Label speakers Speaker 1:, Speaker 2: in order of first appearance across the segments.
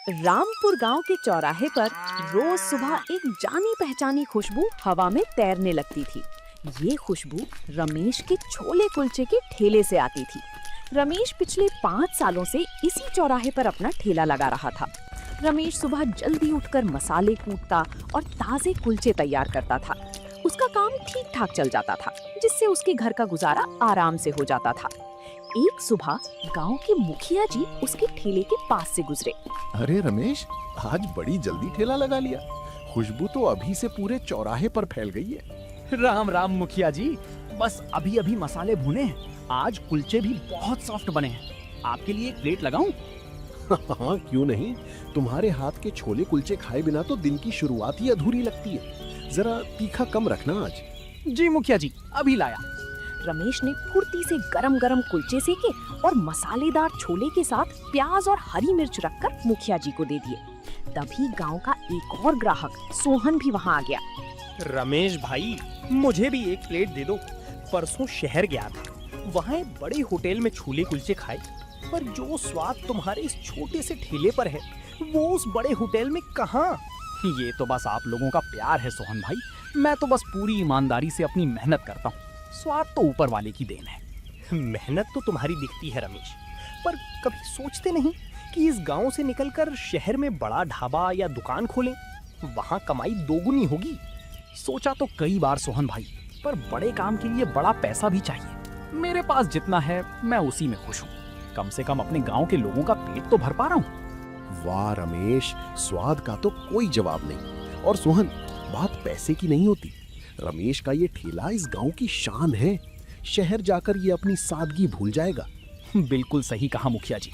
Speaker 1: रामपुर गांव के चौराहे पर रोज सुबह एक जानी पहचानी खुशबू हवा में तैरने लगती थी। ये खुशबू रमेश के छोले कुलचे के ठेले से आती थी। रमेश पिछले 5 सालों से इसी चौराहे पर अपना ठेला लगा रहा था। रमेश सुबह जल्दी उठकर मसाले कूटता और ताजे कुलचे तैयार करता था। उसका काम ठीक ठाक चल जाता था, जिससे उसके घर का गुजारा आराम से हो जाता था। एक सुबह गांव के मुखिया जी उसके ठेले के पास से गुजरे।
Speaker 2: अरे रमेश, आज बड़ी जल्दी ठेला लगा लिया। खुशबू तो अभी से पूरे चौराहे पर फैल गई है।
Speaker 3: राम राम मुखिया जी, बस अभी अभी मसाले भुने हैं। आज कुलचे भी बहुत सॉफ्ट बने हैं। आपके लिए एक प्लेट लगाऊं?
Speaker 2: हाँ, क्यों नहीं। तुम्हारे हाथ के छोले कुलचे खाए बिना तो दिन की शुरुआत ही अधूरी लगती है। जरा तीखा कम रखना आज।
Speaker 3: जी मुखिया जी, अभी लाया।
Speaker 1: रमेश ने फुर्ती से गरम गरम कुलचे सेके और मसालेदार छोले के साथ प्याज और हरी मिर्च रखकर मुखिया जी को दे दिए। तभी गांव का एक और ग्राहक सोहन भी वहां आ गया।
Speaker 4: रमेश भाई, मुझे भी एक प्लेट दे दो। परसों शहर गया था, वहाँ एक बड़े होटल में छोले कुलचे खाए, पर जो स्वाद तुम्हारे इस छोटे से ठेले पर है वो उस बड़े होटल में कहाँ।
Speaker 3: ये तो बस आप लोगों का प्यार है सोहन भाई। मैं तो बस पूरी ईमानदारी से अपनी मेहनत करता हूँ। स्वाद तो ऊपर वाले की देन है।
Speaker 4: मेहनत तो तुम्हारी दिखती है रमेश, पर कभी सोचते नहीं कि इस गांव से निकलकर शहर में बड़ा ढाबा या दुकान खोलें, वहाँ कमाई दोगुनी होगी।
Speaker 3: सोचा तो कई बार सोहन भाई, पर बड़े काम के लिए बड़ा पैसा भी चाहिए। मेरे पास जितना है मैं उसी में खुश हूँ। कम से कम अपने गांव के लोगों का पेट तो भर पा रहा हूँ।
Speaker 2: वाह रमेश, स्वाद का तो कोई जवाब नहीं। और सोहन, बात पैसे की नहीं होती। रमेश का ये ठेला इस गांव की शान है। शहर जाकर ये अपनी सादगी भूल जाएगा।
Speaker 3: बिल्कुल सही कहा मुखिया जी।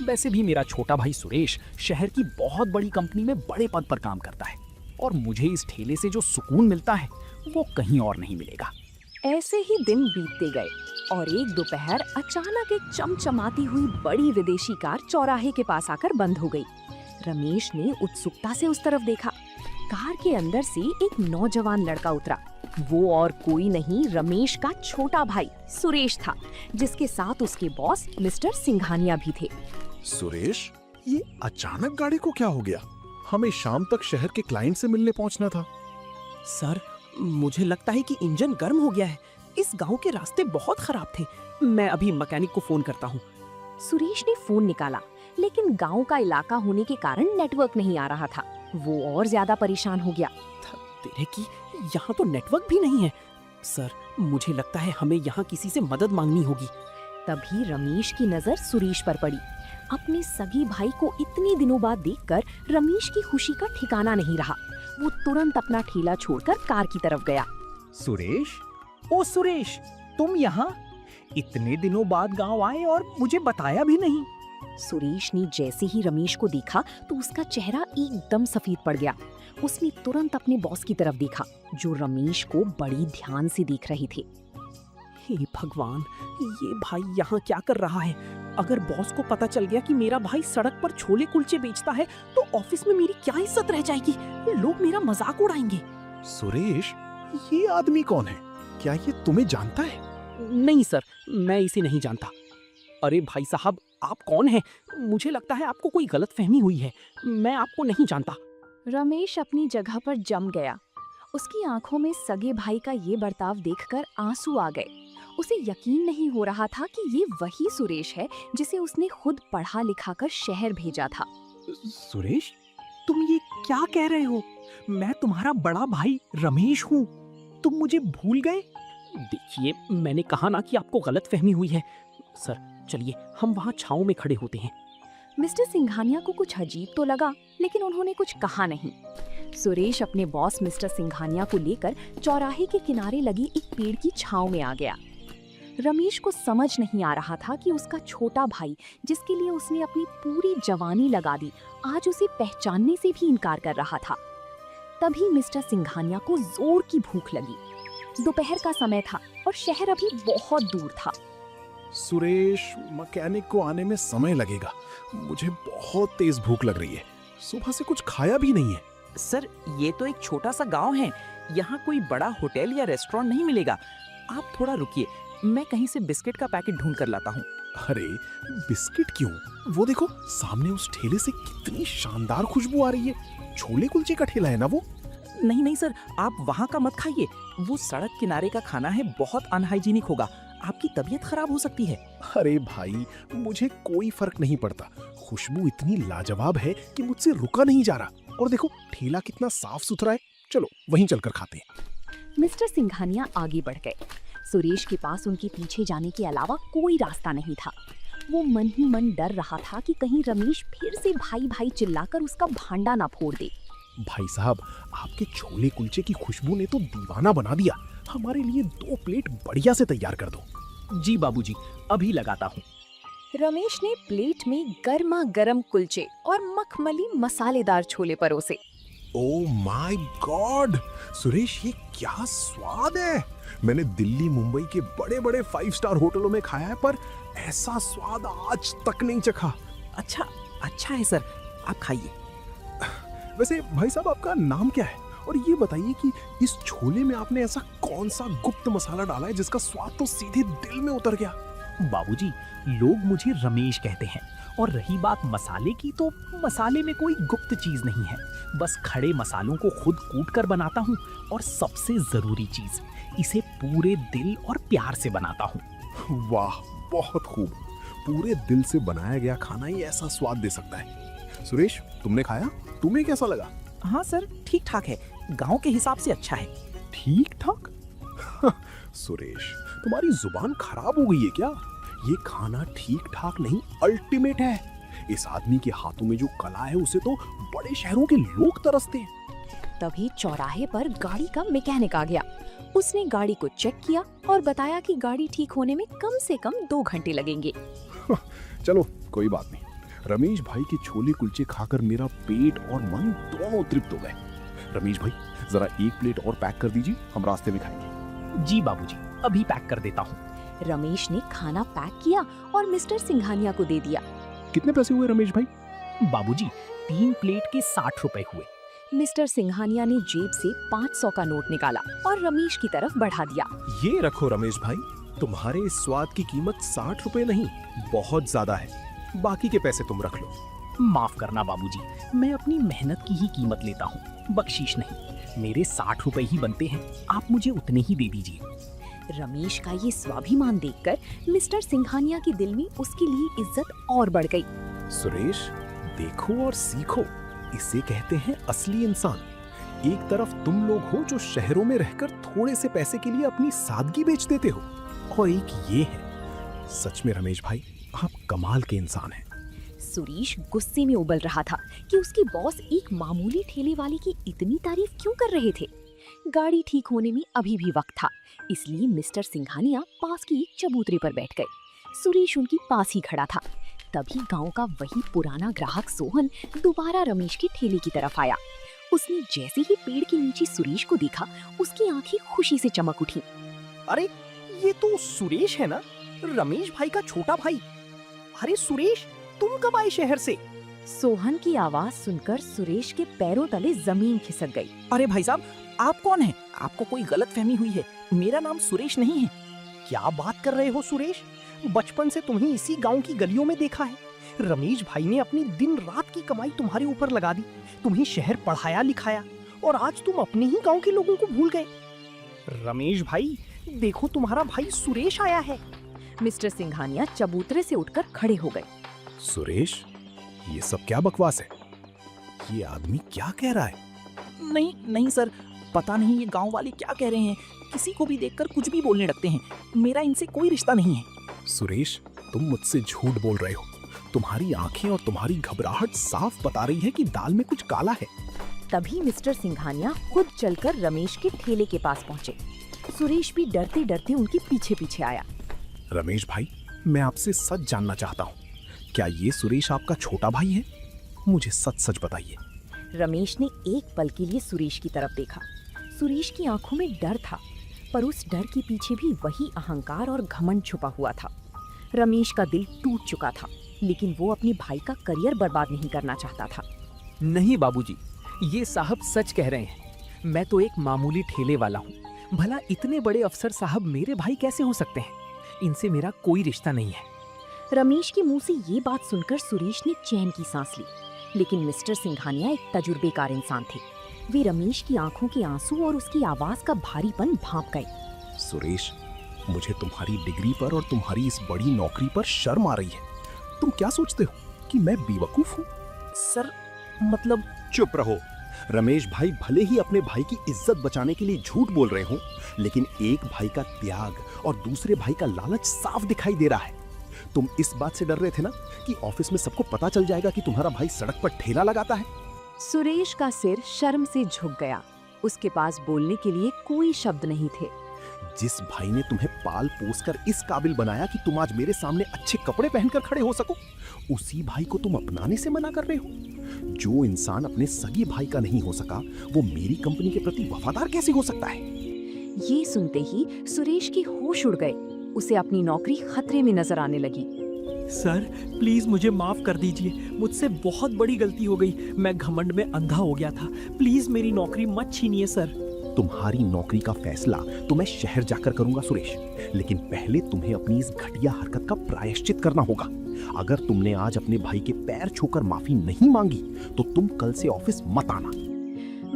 Speaker 3: वैसे भी मेरा छोटा भाई सुरेश शहर की बहुत बड़ी कंपनी में बड़े पद पर काम करता है, और मुझे इस ठेले से जो सुकून मिलता है वो कहीं और नहीं मिलेगा।
Speaker 1: ऐसे ही दिन बीतते गए और एक दोपहर अचानक एक चमचमाती हुई बड़ी विदेशी कार चौराहे के पास आकर बंद हो गई। रमेश ने उत्सुकता से उस तरफ देखा। कार के अंदर से एक नौजवान लड़का उतरा। वो और कोई नहीं, रमेश का छोटा भाई सुरेश था, जिसके साथ उसके बॉस मिस्टर सिंघानिया भी थे।
Speaker 2: सुरेश, ये अचानक गाड़ी को क्या हो गया? हमें शाम तक शहर के क्लाइंट से मिलने पहुंचना था।
Speaker 4: सर, मुझे लगता है कि इंजन गर्म हो गया है। इस गांव के रास्ते बहुत खराब थे। मैं अभी मैकेनिक को फोन करता हूँ।
Speaker 1: सुरेश ने फोन निकाला, लेकिन गांव का इलाका होने के कारण नेटवर्क नहीं आ रहा था। वो और ज्यादा परेशान हो गया।
Speaker 4: तेरे की, यहाँ तो नेटवर्क भी नहीं है। सर, मुझे लगता है हमें यहाँ किसी से मदद मांगनी होगी।
Speaker 1: तभी रमेश की नजर सुरेश पर पड़ी। अपने सगी भाई को इतने दिनों बाद देखकर रमेश की खुशी का ठिकाना नहीं रहा। वो तुरंत अपना ठेला छोड़कर कार की तरफ गया।
Speaker 4: सुरेश, ओ सुरेश, तुम यहाँ? इतने दिनों बाद गांव आए और मुझे बताया भी नहीं।
Speaker 1: सुरेश ने जैसे ही रमेश को देखा तो उसका चेहरा एकदम सफेद पड़ गया। उसने तुरंत अपने बॉस की तरफ देखा, जो रमेश को बड़ी ध्यान से देख रहे थे।
Speaker 4: हे भगवान, ये भाई यहाँ क्या कर रहा है? अगर बॉस को पता चल गया कि मेरा भाई सड़क पर छोले कुलचे बेचता है तो ऑफिस में मेरी क्या इज्जत रह जाएगी। लोग मेरा मजाक उड़ाएंगे।
Speaker 2: सुरेश, ये आदमी कौन है? क्या ये तुम्हें जानता है?
Speaker 4: नहीं सर, मैं इसे नहीं जानता। अरे भाई साहब, आप कौन हैं? मुझे लगता है आपको कोई गलतफहमी हुई है। मैं आपको नहीं जानता।
Speaker 1: रमेश अपनी जगह पर जम गया। उसकी आंखों में सगे भाई का ये बर्ताव देखकर आंसू आ गए। उसे यकीन नहीं हो रहा था कि ये वही सुरेश है जिसे उसने खुद पढ़ा लिखा कर शहर भेजा था।
Speaker 4: सुरेश, तुम ये क्या कह रहे हो? मैं तुम्हारा बड़ा भाई रमेश हूँ। तुम मुझे भूल गए? देखिए, मैंने कहा ना कि आपको गलतफहमी हुई है। सर, चलिए हम वहाँ छाँव में खड़े होते हैं।
Speaker 1: मिस्टर सिंघानिया को कुछ अजीब तो लगा, लेकिन उन्होंने कुछ कहा नहीं। सुरेश अपने बॉस मिस्टर सिंघानिया को लेकर चौराहे के किनारे लगी एक पेड़ की छांव में आ गया। रमेश को समझ नहीं आ रहा था कि उसका छोटा भाई, जिसके लिए उसने अपनी पूरी जवानी लगा दी, आज उसे पहचानने से भी इनकार कर रहा था। तभी मिस्टर सिंघानिया को जोर की भूख लगी। दोपहर का समय था और शहर अभी बहुत दूर था।
Speaker 2: सुरेश, मैकेनिक को आने में समय लगेगा। मुझे बहुत तेज भूख लग रही है। सुबह से कुछ खाया भी नहीं है।
Speaker 5: सर, ये तो एक छोटा सा गांव है। यहाँ कोई बड़ा होटल या रेस्टोरेंट नहीं मिलेगा। आप थोड़ा रुकिए, मैं कहीं से बिस्किट का पैकेट ढूंढ कर लाता हूँ।
Speaker 2: अरे बिस्किट क्यों? वो देखो सामने उस ठेले से कितनी शानदार खुशबू आ रही है। छोले कुलचे का ठेला है ना वो?
Speaker 5: नहीं नहीं सर, आप वहाँ का मत खाइए। वो सड़क किनारे का खाना है, बहुत अनहाइजीनिक होगा, आपकी तबीयत खराब हो सकती है।
Speaker 2: अरे भाई मुझे कोई फर्क नहीं पड़ता, खुशबू इतनी लाजवाब है कि मुझसे रुका नहीं जा रहा। और देखो ठेला कितना साफ सुथरा है, चलो वहीं चलकर खाते हैं।
Speaker 1: मिस्टर सिंघानिया आगे बढ़ गए। सुरेश के पास उनके पीछे जाने के अलावा कोई रास्ता नहीं था। वो मन ही मन डर रहा था कि कहीं रमेश फिर से भाई भाई चिल्लाकर उसका भांडा ना फोड़ दे।
Speaker 2: भाई साहब, आपके छोले कुलचे की खुशबू ने तो दीवाना बना दिया। हमारे लिए 2 प्लेट बढ़िया से तैयार कर दो।
Speaker 3: जी बाबूजी, अभी लगाता हूँ।
Speaker 1: रमेश ने प्लेट में गर्मा गर्म कुलचे और मखमली मसालेदार छोले परोसे।
Speaker 2: ओह माय गॉड सुरेश, ये क्या स्वाद है। मैंने दिल्ली मुंबई के बड़े बड़े 5 स्टार होटलों में खाया है, पर ऐसा स्वाद आज तक नहीं चखा।
Speaker 5: अच्छा है सर, आप खाइए।
Speaker 2: वैसे भाई साहब, आपका नाम क्या है? और ये बताइए कि इस छोले में आपने ऐसा कौन सा गुप्त मसाला डाला है जिसका स्वाद तो सीधे दिल में उतर गया?
Speaker 3: बाबूजी, लोग मुझे रमेश कहते हैं। और रही बात मसाले की, तो मसाले में कोई गुप्त चीज नहीं है। बस खड़े मसालों को खुद कूट कर बनाता हूँ, और सबसे जरूरी चीज, इसे पूरे दिल और प्यार से बनाता हूँ।
Speaker 2: वाह, बहुत खूब। पूरे दिल से बनाया गया खाना ही ऐसा स्वाद दे सकता है। सुरेश, तुमने खाया? तुम्हें कैसा लगा?
Speaker 5: हाँ सर, ठीक ठाक है, गांव के हिसाब से अच्छा है।
Speaker 2: ठीक ठाक? सुरेश, तुम्हारी जुबान खराब हो गई है क्या? ये खाना ठीक ठाक नहीं, अल्टीमेट है। इस आदमी के हाथों में जो कला है उसे तो बड़े शहरों के लोग तरसते हैं।
Speaker 1: तभी चौराहे पर गाड़ी का मैकेनिक आ गया। उसने गाड़ी को चेक किया और बताया कि गाड़ी ठीक होने में कम से कम 2 घंटे लगेंगे।
Speaker 2: चलो कोई बात नहीं। रमेश भाई के छोले कुलचे खाकर मेरा पेट और मन दोनों तृप्त हो गए। रमेश भाई, जरा 1 प्लेट और पैक कर दीजिए, हम रास्ते में खाएंगे।
Speaker 3: जी बाबूजी, अभी पैक कर देता हूँ।
Speaker 1: रमेश ने खाना पैक किया और मिस्टर सिंघानिया को दे दिया।
Speaker 2: कितने पैसे हुए रमेश भाई?
Speaker 3: बाबूजी, 3 प्लेट के 60 रुपए हुए।
Speaker 1: मिस्टर सिंघानिया ने जेब से 500 का नोट निकाला और रमेश की तरफ बढ़ा दिया।
Speaker 2: ये रखो रमेश भाई, तुम्हारे इस स्वाद की कीमत 60 रुपए नहीं, बहुत ज्यादा है। बाकी के पैसे तुम रख लो।
Speaker 3: माफ करना बाबूजी, मैं अपनी मेहनत की ही कीमत लेता हूँ, बख्शीश नहीं। मेरे 60 रुपए ही बनते हैं, आप मुझे उतने ही दे दीजिए।
Speaker 1: रमेश का ये स्वाभिमान देखकर मिस्टर सिंघानिया के दिल में उसके लिए इज्जत और बढ़ गई।
Speaker 2: सुरेश, देखो और सीखो, इसे कहते हैं असली इंसान। एक तरफ तुम लोग हो जो शहरों में रहकर थोड़े से पैसे के लिए अपनी सादगी बेच देते हो, और एक ये है। सच में रमेश भाई, आप कमाल के इंसान हैं।
Speaker 1: सुरेश गुस्से में उबल रहा था कि उसके बॉस एक मामूली ठेले वाले की इतनी तारीफ क्यों कर रहे थे। गाड़ी ठीक होने में अभी भी वक्त था, इसलिए मिस्टर सिंघानिया पास की एक चबूतरे पर बैठ गए। सुरेश उनके पास ही खड़ा था। तभी गांव का वही पुराना ग्राहक सोहन दोबारा रमेश के ठेले की तरफ आया। उसने जैसे ही पेड़ के नीचे सुरेश को देखा, उसकी आंखें खुशी से चमक उठी।
Speaker 4: अरे ये तो सुरेश है ना, रमेश भाई का छोटा भाई। अरे सुरेश, तुम कब आए शहर से?
Speaker 1: सोहन की आवाज सुनकर सुरेश के पैरों तले जमीन खिसक गई।
Speaker 5: अरे भाई साहब, आप कौन हैं? आपको कोई गलतफहमी हुई है, मेरा नाम सुरेश नहीं है।
Speaker 4: क्या बात कर रहे हो सुरेश? बचपन से तुम्हें इसी गांव की गलियों में देखा है। रमेश भाई ने अपनी दिन रात की कमाई तुम्हारे ऊपर लगा दी, तुम्हें शहर पढ़ाया लिखाया, और आज तुम अपने ही गांव के लोगों को भूल गए। रमेश भाई, देखो तुम्हारा भाई सुरेश आया है।
Speaker 1: मिस्टर सिंघानिया चबूतरे से उठकर खड़े हो गए।
Speaker 2: सुरेश, ये सब क्या बकवास है? ये आदमी क्या कह रहा है?
Speaker 5: नहीं सर, पता नहीं ये गांव वाले क्या कह रहे हैं, किसी को भी देखकर कुछ भी बोलने लगते हैं। मेरा इनसे कोई रिश्ता नहीं है।
Speaker 2: सुरेश, तुम मुझसे झूठ बोल रहे हो। तुम्हारी आंखें और तुम्हारी घबराहट साफ बता रही है कि दाल में कुछ काला है।
Speaker 1: तभी मिस्टर सिंघानिया खुद चलकर रमेश के ठेले के पास पहुंचे। सुरेश भी डरते डरते उनके पीछे पीछे आया।
Speaker 2: रमेश भाई, मैं आपसे सच जानना चाहता हूँ, क्या ये सुरेश आपका छोटा भाई है? मुझे सच सच बताइए।
Speaker 1: रमेश ने एक पल के लिए सुरेश की तरफ देखा। सुरेश की आंखों में डर था, पर उस डर के पीछे भी वही अहंकार और घमंड छुपा हुआ था। रमेश का दिल टूट चुका था, लेकिन वो अपने भाई का करियर बर्बाद नहीं करना चाहता था।
Speaker 3: नहीं बाबूजी, ये साहब सच कह रहे हैं। मैं तो एक मामूली ठेले वाला हूँ। भला इतने बड़े अफसर साहब मेरे भाई कैसे हो सकते हैं? इनसे मेरा कोई रिश्ता नहीं है।
Speaker 1: रमेश के मुंह से ये बात सुनकर सुरेश ने चैन की सांस ली। लेकिन मिस्टर सिंघानिया एक तजुर्बेकार इंसान थे। वे रमेश की आंखों के आंसू और उसकी आवाज का भारीपन भांप गए।
Speaker 2: सुरेश, मुझे तुम्हारी डिग्री पर और तुम्हारी इस बड़ी नौकरी पर शर्म आ रही है। तुम क्या सोचते हो कि मैं बेवकूफ हूँ?
Speaker 5: सर मतलब
Speaker 2: चुप रहो। रमेश भाई भले ही अपने भाई की इज्जत बचाने के लिए झूठ बोल रहे हो, लेकिन एक भाई का त्याग और दूसरे भाई का लालच साफ दिखाई दे रहा है। तुम इस बात से डर रहे थे ना कि ऑफिस में सबको पता चल जाएगा कि तुम्हारा भाई सड़क पर ठेला लगाता है।
Speaker 1: सुरेश का सिर शर्म से झुक गया। उसके पास बोलने के लिए कोई शब्द नहीं थे।
Speaker 2: जिस भाई ने तुम्हें पाल पोस कर इस काबिल बनाया कि तुम आज मेरे सामने अच्छे कपड़े पहनकर खड़े हो सको, उसी भाई को तुम अपनाने से मना कर रहे हो। जो इंसान अपने सगे भाई का नहीं हो सका, वो मेरी कंपनी के प्रति वफादार कैसे हो सकता है?
Speaker 1: ये सुनते ही सुरेश के होश उड़ गए। उसे अपनी नौकरी खतरे में नजर आने लगी।
Speaker 4: सर प्लीज मुझे माफ कर दीजिए, मुझसे बहुत बड़ी गलती हो गई। मैं घमंड में अंधा हो गया था। प्लीज मेरी नौकरी मत छीनिए सर।
Speaker 2: तुम्हारी नौकरी का फैसला तो मैं शहर जाकर करूंगा सुरेश, लेकिन पहले तुम्हें अपनी इस घटिया हरकत का प्रायश्चित करना होगा। अगर तुमने आज अपने भाई के पैर छूकर माफी नहीं मांगी तो तुम कल से ऑफिस मत आना।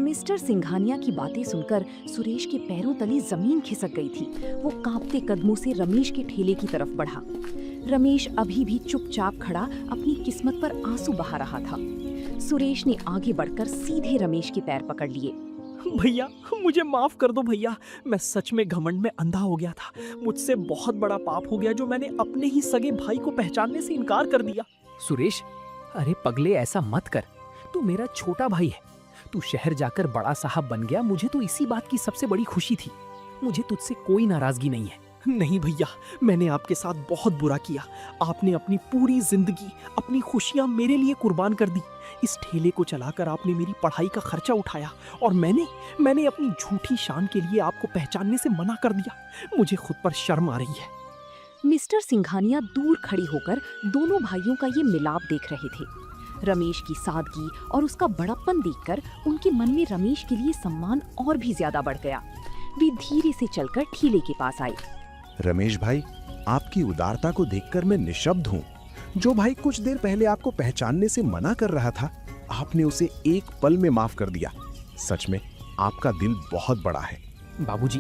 Speaker 1: मिस्टर सिंघानिया की बातें सुनकर सुरेश के पैरों तले जमीन खिसक गई थी। वो कांपते कदमों से रमेश के ठेले की तरफ बढ़ा। रमेश अभी भी चुपचाप खड़ा अपनी किस्मत पर आंसू बहा रहा था। सुरेश ने आगे बढ़कर सीधे रमेश के पैर पकड़ लिए।
Speaker 4: भैया मुझे माफ कर दो भैया, मैं सच में घमंड में अंधा हो गया था। मुझसे बहुत बड़ा पाप हो गया जो मैंने अपने ही सगे भाई को पहचानने से इनकार कर दिया।
Speaker 3: सुरेश, अरे पगले ऐसा मत कर। तू मेरा छोटा भाई है। तू शहर जाकर बड़ा साहब बन गया, मुझे तो इसी बात की सबसे बड़ी खुशी थी। मुझे तुझसे कोई नाराजगी नहीं है।
Speaker 4: नहीं भैया, मैंने आपके साथ बहुत बुरा किया। आपने अपनी पूरी जिंदगी, अपनी खुशियां मेरे लिए कुर्बान कर दी। इस ठेले को चलाकर आपने मेरी पढ़ाई का खर्चा उठाया और मैंने अपनी झूठी शान के लिए आपको पहचानने से मना कर दिया। मुझे खुद पर शर्म आ रही है।
Speaker 1: मिस्टर सिंघानिया दूर खड़ी होकर दोनों भाइयों का ये मिलाप देख रहे थे। रमेश की सादगी और उसका बड़प्पन देखकर उनके मन में रमेश के लिए सम्मान और भी ज्यादा बढ़ गया। वे धीरे से चलकर ठेले के पास आए।
Speaker 2: रमेश भाई, आपकी उदारता को देखकर मैं निशब्द हूँ। जो भाई कुछ देर पहले आपको पहचानने से मना कर रहा था, आपने उसे एक पल में माफ कर दिया। सच में आपका दिल बहुत बड़ा है।
Speaker 3: बाबूजी,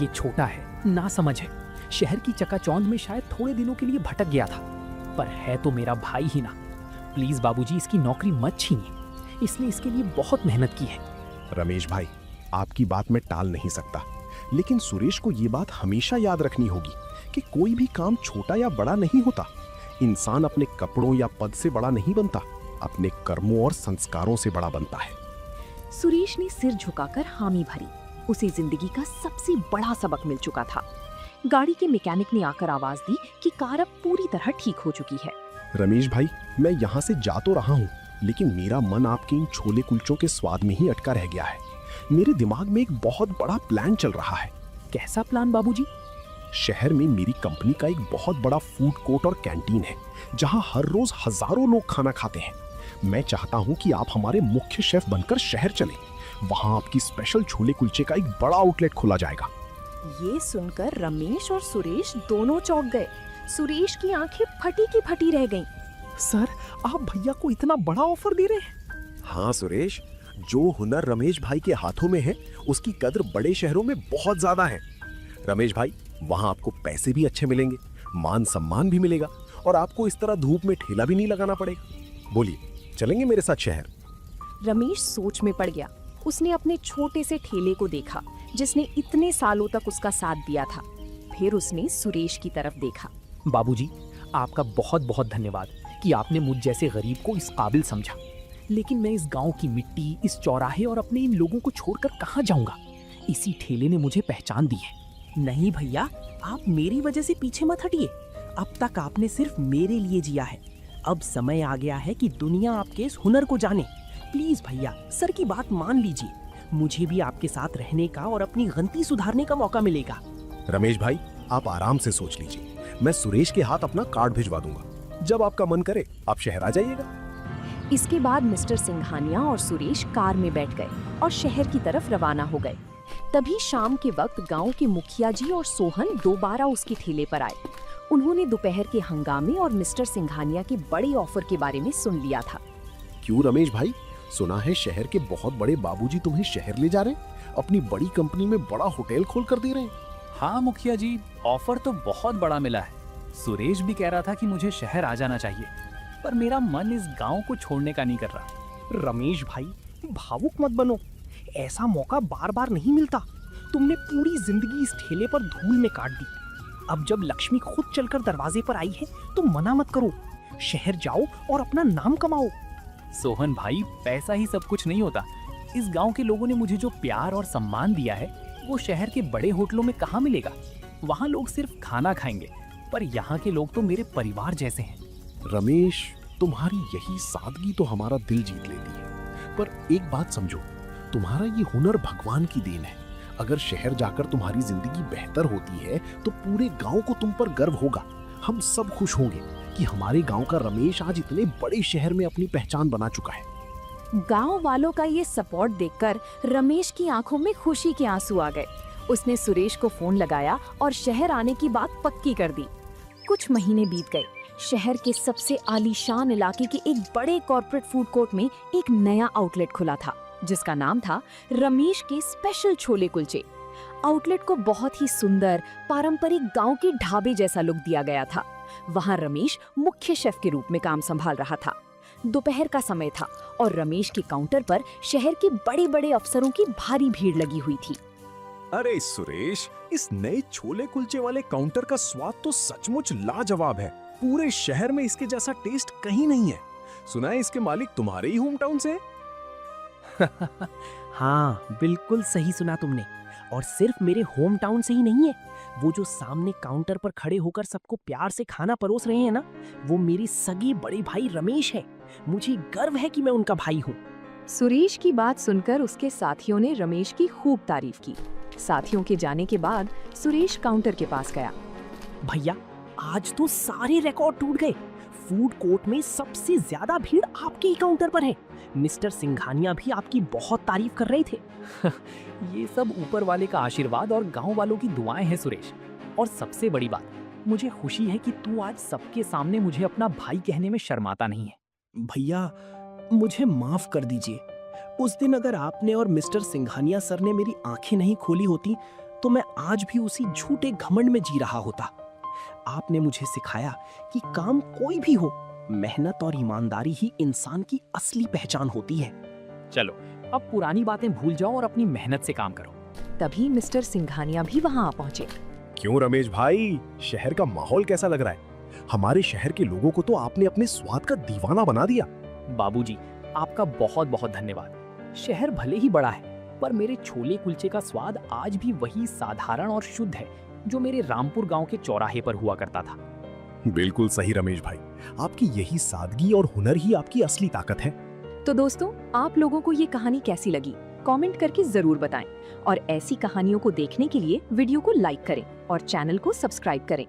Speaker 3: ये छोटा है, ना समझ है। शहर की चकाचौंध में शायद थोड़े दिनों के लिए भटक गया था, पर है तो मेरा भाई ही ना। प्लीज बाबूजी, इसकी नौकरी मत छीनिए। इसने इसके लिए बहुत मेहनत की है।
Speaker 2: रमेश भाई, आपकी बात मैं टाल नहीं सकता, लेकिन सुरेश को ये बात हमेशा याद रखनी होगी कि कोई भी काम छोटा या बड़ा नहीं होता। इंसान अपने कपड़ों या पद से बड़ा नहीं बनता, अपने कर्मों और संस्कारों से बड़ा बनता है।
Speaker 1: सुरेश ने सिर झुकाकर हामी भरी। उसे जिंदगी का सबसे बड़ा सबक मिल चुका था। गाड़ी के मैकेनिक ने आकर आवाज दी कि कार अब पूरी तरह ठीक हो चुकी है।
Speaker 2: रमेश भाई, मैं यहाँ से जा तो रहा हूँ, लेकिन मेरा मन आपके इन छोले कुलचों के स्वाद में ही अटका रह गया है। मेरे दिमाग में एक बहुत बड़ा प्लान चल रहा है।
Speaker 3: कैसा प्लान बाबूजी?
Speaker 2: शहर में मेरी कंपनी का एक बहुत बड़ा फूड कोर्ट और कैंटीन है, जहाँ हर रोज हजारों लोग खाना खाते हैं। मैं चाहता हूँ कि आप हमारे मुख्य शेफ बनकर शहर चलें। वहाँ आपकी स्पेशल छोले कुलचे का एक बड़ा आउटलेट खोला जाएगा।
Speaker 1: ये सुनकर रमेश और सुरेश दोनों चौंक गए। सुरेश की आंखें फटी की फटी रह गईं।
Speaker 4: सर, आप भैया को इतना बड़ा ऑफर दे रहे हैं?
Speaker 2: हाँ सुरेश, जो हुनर रमेश भाई के हाथों में है, उसकी कद्र बड़े शहरों में बहुत ज्यादा है। रमेश भाई, वहाँ आपको पैसे भी अच्छे मिलेंगे, मान सम्मान भी मिलेगा और आपको इस तरह धूप में ठेला भी नहीं लगाना पड़ेगा। बोलिए, चलेंगे मेरे साथ शहर?
Speaker 1: रमेश सोच में पड़ गया। उसने अपने छोटे से ठेले को देखा जिसने इतने सालों तक उसका साथ दिया था। फिर उसने सुरेश की तरफ देखा।
Speaker 3: बाबूजी, आपका बहुत बहुत धन्यवाद कि आपने मुझ जैसे गरीब को इस काबिल समझा। लेकिन मैं इस गांव की मिट्टी, इस चौराहे और अपने इन लोगों को छोड़कर कहाँ जाऊंगा? इसी ठेले ने मुझे पहचान दी है।
Speaker 5: नहीं भैया, आप मेरी वजह से पीछे मत हटिए। अब तक आपने सिर्फ मेरे लिए जिया है। अब समय आ गया है कि दुनिया आपके इस हुनर को जाने। प्लीज भैया, सर की बात मान लीजिए। मुझे भी आपके साथ रहने का और अपनी गलती सुधारने का मौका मिलेगा।
Speaker 2: रमेश भाई, आप आराम से सोच लीजिए। मैं सुरेश के हाथ अपना कार्ड भिजवा दूंगा। जब आपका मन करे आप शहर आ जाइएगा।
Speaker 1: इसके बाद मिस्टर सिंघानिया और सुरेश कार में बैठ गए और शहर की तरफ रवाना हो गए। तभी शाम के वक्त गांव के मुखिया जी और सोहन दोबारा उसके ठेले पर आए। उन्होंने दोपहर के हंगामे और मिस्टर सिंघानिया के बड़े ऑफर के बारे में सुन लिया था।
Speaker 2: क्यों रमेश भाई, सुना है शहर के बहुत बड़े बाबूजी तुम्हें शहर ले जा रहे हैं, अपनी बड़ी कंपनी में बड़ा होटल खोल कर दे रहे हैं।
Speaker 3: हाँ मुखिया जी, ऑफर तो बहुत बड़ा मिला है। सुरेश भी कह रहा था कि मुझे शहर आ जाना चाहिए, पर मेरा मन इस गांव को छोड़ने का नहीं कर रहा।
Speaker 4: रमेश भाई, भावुक मत बनो, ऐसा मौका बार बार नहीं मिलता। तुमने पूरी जिंदगी इस ठेले पर धूल में काट दी। अब जब लक्ष्मी खुद चलकर दरवाजे पर आई है तो मना मत करो। शहर जाओ और अपना नाम कमाओ।
Speaker 3: सोहन भाई, पैसा ही सब कुछ नहीं होता। इस गांव के लोगों ने मुझे जो प्यार और सम्मान दिया है वो शहर के बड़े होटलों में कहाँ मिलेगा। वहाँ लोग सिर्फ खाना खाएंगे, पर यहाँ के लोग तो मेरे परिवार जैसे हैं।
Speaker 2: रमेश, तुम्हारी यही सादगी तो हमारा दिल जीत लेती है। पर एक बात समझो, तुम्हारा ये हुनर भगवान की देन है। अगर शहर जाकर तुम्हारी जिंदगी बेहतर होती है तो पूरे गांव को तुम पर गर्व होगा। हम सब खुश होंगे कि हमारे गांव का रमेश आज इतने बड़े शहर में अपनी पहचान बना चुका है।
Speaker 1: गांव वालों का ये सपोर्ट देखकर रमेश की आंखों में खुशी के आंसू आ गए। उसने सुरेश को फोन लगाया और शहर आने की बात पक्की कर दी। कुछ महीने बीत गए। शहर के सबसे आलीशान इलाके के एक बड़े कॉर्पोरेट फूड कोर्ट में एक नया आउटलेट खुला था, जिसका नाम था रमेश के स्पेशल छोले कुलचे। आउटलेट को बहुत ही सुंदर पारंपरिक गांव के ढाबे जैसा लुक दिया गया था। वहां रमेश मुख्य शेफ के रूप में काम संभाल रहा था। दोपहर का समय था और रमेश के काउंटर पर शहर के बड़े बड़े अफसरों की भारी भीड़ लगी हुई थी।
Speaker 2: अरे सुरेश, इस नए छोले कुलचे वाले काउंटर का स्वाद तो सचमुच लाजवाब है। पूरे शहर में इसके जैसा टेस्ट कहीं नहीं है। सुना है इसके मालिक तुम्हारे ही होम टाउन से?
Speaker 5: हाँ, बिल्कुल सही सुना तुमने। और सिर्फ मेरे होम टाउन से ही नहीं है, वो जो सामने काउंटर पर खड़े होकर सबको प्यार से खाना परोस रहे हैं ना, वो मेरे सगे बड़े भाई रमेश है। मुझे गर्व है कि मैं उनका भाई हूँ।
Speaker 1: सुरेश की बात सुनकर उसके साथियों ने रमेश की खूब तारीफ की। साथियों के जाने के बाद सुरेश काउंटर के पास गया।
Speaker 5: भैया, आज तो सारे रिकॉर्ड टूट गए। फूड कोर्ट में सबसे ज्यादा भीड़ आपके ही काउंटर पर है। मिस्टर सिंघानिया भी आपकी बहुत तारीफ कर रहे थे।
Speaker 3: ये सब ऊपर वाले का आशीर्वाद और गांव वालों की दुआएं हैं सुरेश। और सबसे बड़ी बात, मुझे खुशी है कि तू आज सबके सामने मुझे अपना भाई कहने में शर्माता नहीं है।
Speaker 5: भैया, मुझे माफ कर दीजिए। उस दिन अगर आपने और मिस्टर सिंघानिया सर ने मेरी आंखें नहीं खोली होती तो मैं आज भी उसी झूठे घमंड में जी रहा होता। आपने मुझे सिखाया कि काम कोई भी हो, मेहनत और ईमानदारी ही इंसान की असली पहचान होती है।
Speaker 3: चलो, अब पुरानी बातें भूल जाओ और अपनी मेहनत से काम करो।
Speaker 1: तभी मिस्टर सिंघानिया भी वहां आ पहुंचे।
Speaker 2: क्यों रमेश भाई, शहर का माहौल कैसा लग रहा है? हमारे शहर के लोगों को तो आपने अपने स्वाद का दीवाना बना दिया।
Speaker 3: बाबूजी, आपका बहुत बहुत धन्यवाद। शहर भले ही बड़ा है, पर मेरे छोले कुलचे का स्वाद आज भी वही साधारण और शुद्ध है जो मेरे रामपुर गांव के चौराहे पर हुआ करता था।
Speaker 2: बिल्कुल सही रमेश भाई, आपकी यही सादगी और हुनर ही आपकी असली ताकत है।
Speaker 1: तो दोस्तों, आप लोगों को ये कहानी कैसी लगी? कमेंट करके जरूर बताएं और ऐसी कहानियों को देखने के लिए वीडियो को लाइक करें और चैनल को सब्सक्राइब करें।